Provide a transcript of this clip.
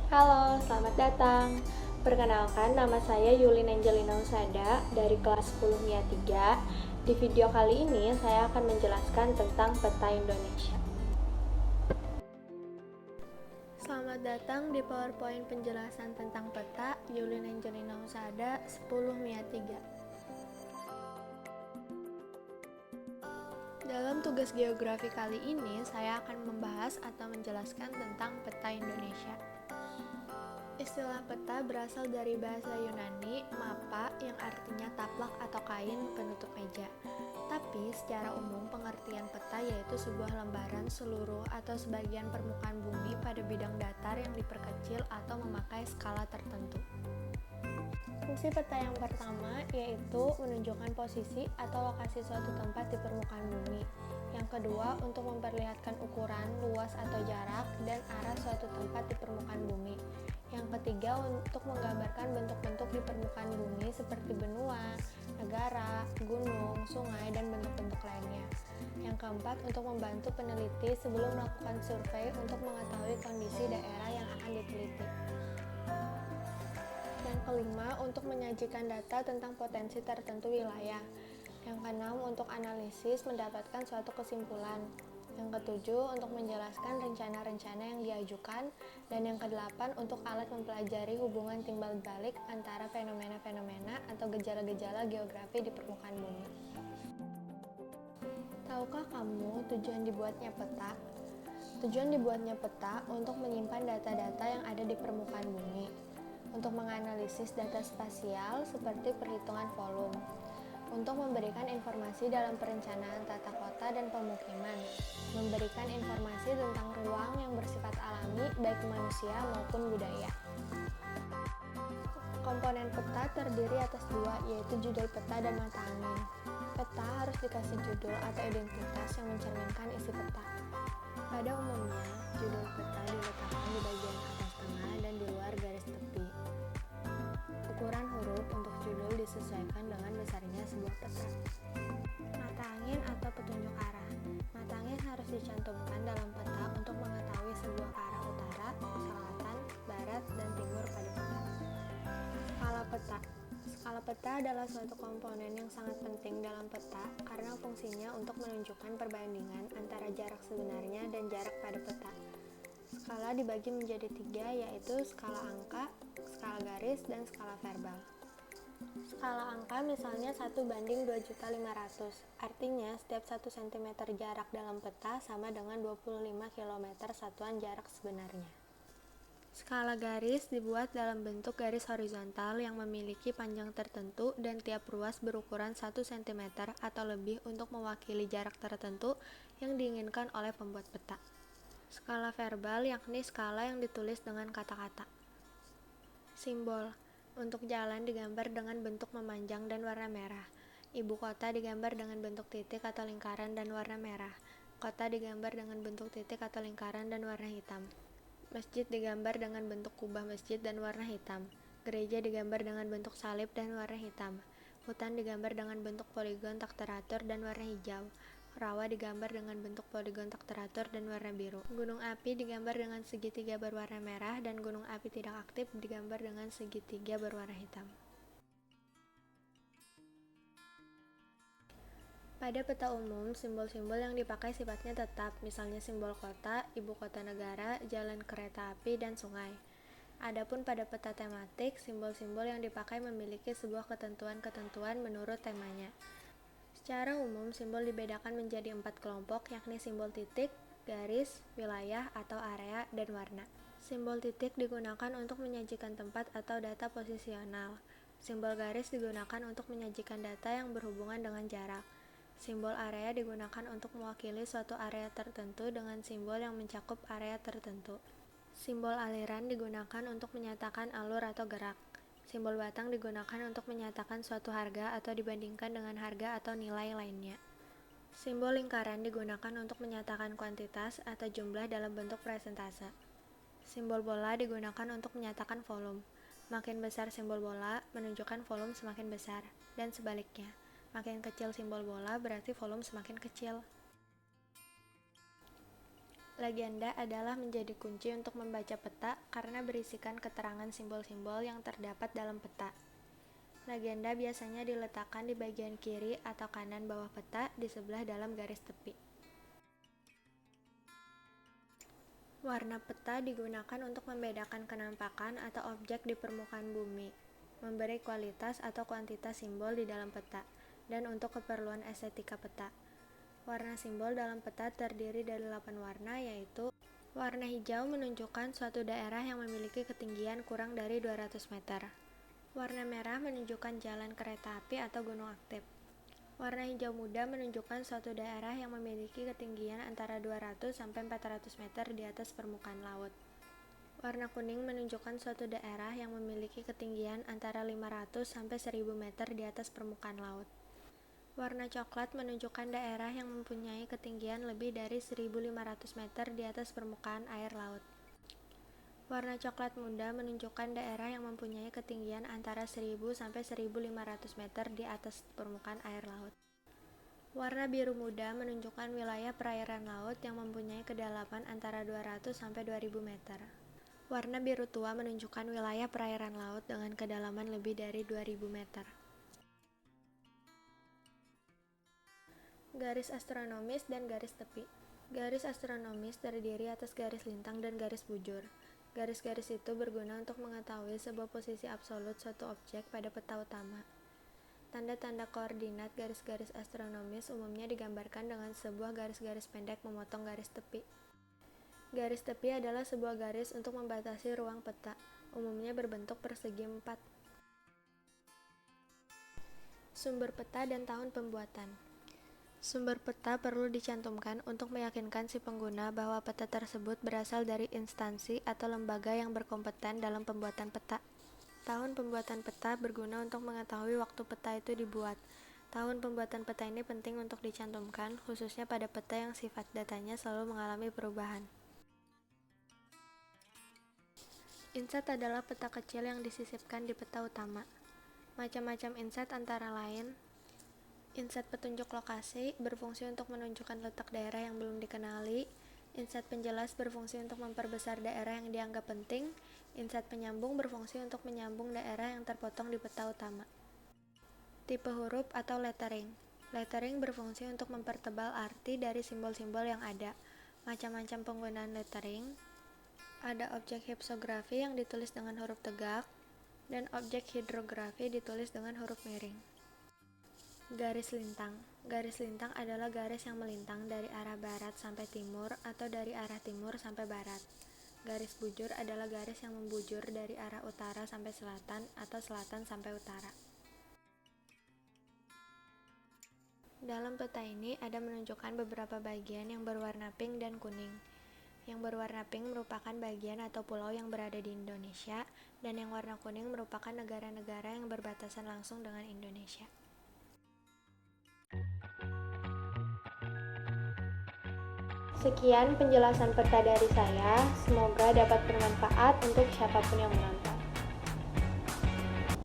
Halo, selamat datang. Perkenalkan, nama saya Yulin Angelina Usada dari kelas 10 MIA 3. Di video kali ini, saya akan menjelaskan tentang peta Indonesia. Selamat datang di PowerPoint penjelasan tentang peta Yulin Angelina Usada 10 MIA 3. Dalam tugas geografi kali ini, saya akan membahas atau menjelaskan tentang peta Indonesia. Istilah peta berasal dari bahasa Yunani, mapa, yang artinya taplak atau kain penutup meja. Tapi, secara umum pengertian peta yaitu sebuah lembaran seluruh atau sebagian permukaan bumi pada bidang datar yang diperkecil atau memakai skala tertentu. Fungsi peta yang pertama yaitu menunjukkan posisi atau lokasi suatu tempat di permukaan bumi. Yang kedua, untuk memperlihatkan ukuran, luas atau jarak, dan arah suatu tempat di permukaan bumi. Yang ketiga, untuk menggambarkan bentuk-bentuk di permukaan bumi seperti benua, negara, gunung, sungai, dan bentuk-bentuk lainnya. Yang keempat, untuk membantu peneliti sebelum melakukan survei untuk mengetahui kondisi daerah yang akan diteliti. Yang kelima, untuk menyajikan data tentang potensi tertentu wilayah. Yang keenam, untuk analisis mendapatkan suatu kesimpulan. Yang ketujuh, untuk menjelaskan rencana-rencana yang diajukan. Dan yang kedelapan, untuk alat mempelajari hubungan timbal balik antara fenomena-fenomena atau gejala-gejala geografi di permukaan bumi. Tahukah kamu tujuan dibuatnya peta? Tujuan dibuatnya peta untuk menyimpan data-data yang ada di permukaan bumi, untuk menganalisis data spasial seperti perhitungan volume, untuk memberikan informasi dalam perencanaan tata kota dan pemukiman, memberikan informasi tentang ruang yang bersifat alami baik manusia maupun budaya. Komponen peta terdiri atas dua, yaitu judul peta dan mata angin. Peta harus dikasih judul atau identitas yang mencerminkan isi peta. Pada umumnya, judul peta diletakkan di bagian atas tengah dan di luar garis tepi. Ukuran huruf untuk judul disesuaikan dengan besarnya sebuah peta. Mata angin atau petunjuk arah. Mata angin harus dicantumkan dalam peta untuk mengetahui sebuah ke arah utara, selatan, barat, dan timur pada peta. Skala peta. Skala peta adalah suatu komponen yang sangat penting dalam peta karena fungsinya untuk menunjukkan perbandingan antara jarak sebenarnya dan jarak pada peta. Skala dibagi menjadi 3, yaitu skala angka, skala garis, dan skala verbal. Skala angka misalnya 1:2.500, artinya setiap 1 cm jarak dalam peta sama dengan 25 km satuan jarak sebenarnya. Skala garis dibuat dalam bentuk garis horizontal yang memiliki panjang tertentu dan tiap ruas berukuran 1 cm atau lebih untuk mewakili jarak tertentu yang diinginkan oleh pembuat peta. Skala verbal yakni skala yang ditulis dengan kata-kata. Simbol. Untuk jalan digambar dengan bentuk memanjang dan warna merah. Ibu kota digambar dengan bentuk titik atau lingkaran dan warna merah. Kota digambar dengan bentuk titik atau lingkaran dan warna hitam. Masjid digambar dengan bentuk kubah masjid dan warna hitam. Gereja digambar dengan bentuk salib dan warna hitam. Hutan digambar dengan bentuk poligon tak teratur dan warna hijau. Rawa digambar dengan bentuk poligon tak teratur dan warna biru. Gunung api digambar dengan segitiga berwarna merah dan gunung api tidak aktif digambar dengan segitiga berwarna hitam. Pada peta umum, simbol-simbol yang dipakai sifatnya tetap, misalnya simbol kota, ibu kota negara, jalan kereta api, dan sungai. Adapun pada peta tematik, simbol-simbol yang dipakai memiliki sebuah ketentuan-ketentuan menurut temanya. Secara umum, simbol dibedakan menjadi 4 kelompok, yakni simbol titik, garis, wilayah atau area, dan warna. Simbol titik digunakan untuk menyajikan tempat atau data posisional. Simbol garis digunakan untuk menyajikan data yang berhubungan dengan jarak. Simbol area digunakan untuk mewakili suatu area tertentu dengan simbol yang mencakup area tertentu. Simbol aliran digunakan untuk menyatakan alur atau gerak. Simbol batang digunakan untuk menyatakan suatu harga atau dibandingkan dengan harga atau nilai lainnya. Simbol lingkaran digunakan untuk menyatakan kuantitas atau jumlah dalam bentuk persentase. Simbol bola digunakan untuk menyatakan volume. Makin besar simbol bola, menunjukkan volume semakin besar, dan sebaliknya. Makin kecil simbol bola berarti volume semakin kecil. Legenda adalah menjadi kunci untuk membaca peta karena berisikan keterangan simbol-simbol yang terdapat dalam peta. Legenda biasanya diletakkan di bagian kiri atau kanan bawah peta di sebelah dalam garis tepi. Warna peta digunakan untuk membedakan kenampakan atau objek di permukaan bumi, memberi kualitas atau kuantitas simbol di dalam peta, dan untuk keperluan estetika peta. Warna simbol dalam peta terdiri dari 8 warna, yaitu warna hijau menunjukkan suatu daerah yang memiliki ketinggian kurang dari 200 meter. Warna merah menunjukkan jalan kereta api atau gunung aktif. Warna hijau muda menunjukkan suatu daerah yang memiliki ketinggian antara 200 sampai 400 meter di atas permukaan laut. Warna kuning menunjukkan suatu daerah yang memiliki ketinggian antara 500 sampai 1000 meter di atas permukaan laut. Warna coklat menunjukkan daerah yang mempunyai ketinggian lebih dari 1500 meter di atas permukaan air laut. Warna coklat muda menunjukkan daerah yang mempunyai ketinggian antara 1000 sampai 1500 meter di atas permukaan air laut. Warna biru muda menunjukkan wilayah perairan laut yang mempunyai kedalaman antara 200 sampai 2000 meter. Warna biru tua menunjukkan wilayah perairan laut dengan kedalaman lebih dari 2000 meter. Garis astronomis dan garis tepi. Garis astronomis terdiri atas garis lintang dan garis bujur. Garis-garis itu berguna untuk mengetahui sebuah posisi absolut suatu objek pada peta utama. Tanda-tanda koordinat garis-garis astronomis umumnya digambarkan dengan sebuah garis-garis pendek memotong garis tepi. Garis tepi adalah sebuah garis untuk membatasi ruang peta, umumnya berbentuk persegi 4. Sumber peta dan tahun pembuatan. Sumber peta perlu dicantumkan untuk meyakinkan si pengguna bahwa peta tersebut berasal dari instansi atau lembaga yang berkompeten dalam pembuatan peta. Tahun pembuatan peta berguna untuk mengetahui waktu peta itu dibuat. Tahun pembuatan peta ini penting untuk dicantumkan, khususnya pada peta yang sifat datanya selalu mengalami perubahan. Inset adalah peta kecil yang disisipkan di peta utama. Macam-macam inset antara lain: inset petunjuk lokasi berfungsi untuk menunjukkan letak daerah yang belum dikenali. Inset penjelas berfungsi untuk memperbesar daerah yang dianggap penting. Inset penyambung berfungsi untuk menyambung daerah yang terpotong di peta utama. Tipe huruf atau lettering. Lettering berfungsi untuk mempertebal arti dari simbol-simbol yang ada. Macam-macam penggunaan lettering. Ada objek hypsografi yang ditulis dengan huruf tegak, dan objek hidrografi ditulis dengan huruf miring. Garis lintang. Garis lintang adalah garis yang melintang dari arah barat sampai timur atau dari arah timur sampai barat. Garis bujur adalah garis yang membujur dari arah utara sampai selatan atau selatan sampai utara. Dalam peta ini ada menunjukkan beberapa bagian yang berwarna pink dan kuning. Yang berwarna pink merupakan bagian atau pulau yang berada di Indonesia, dan yang warna kuning merupakan negara-negara yang berbatasan langsung dengan Indonesia. Sekian penjelasan peta dari saya, semoga dapat bermanfaat untuk siapapun yang menonton.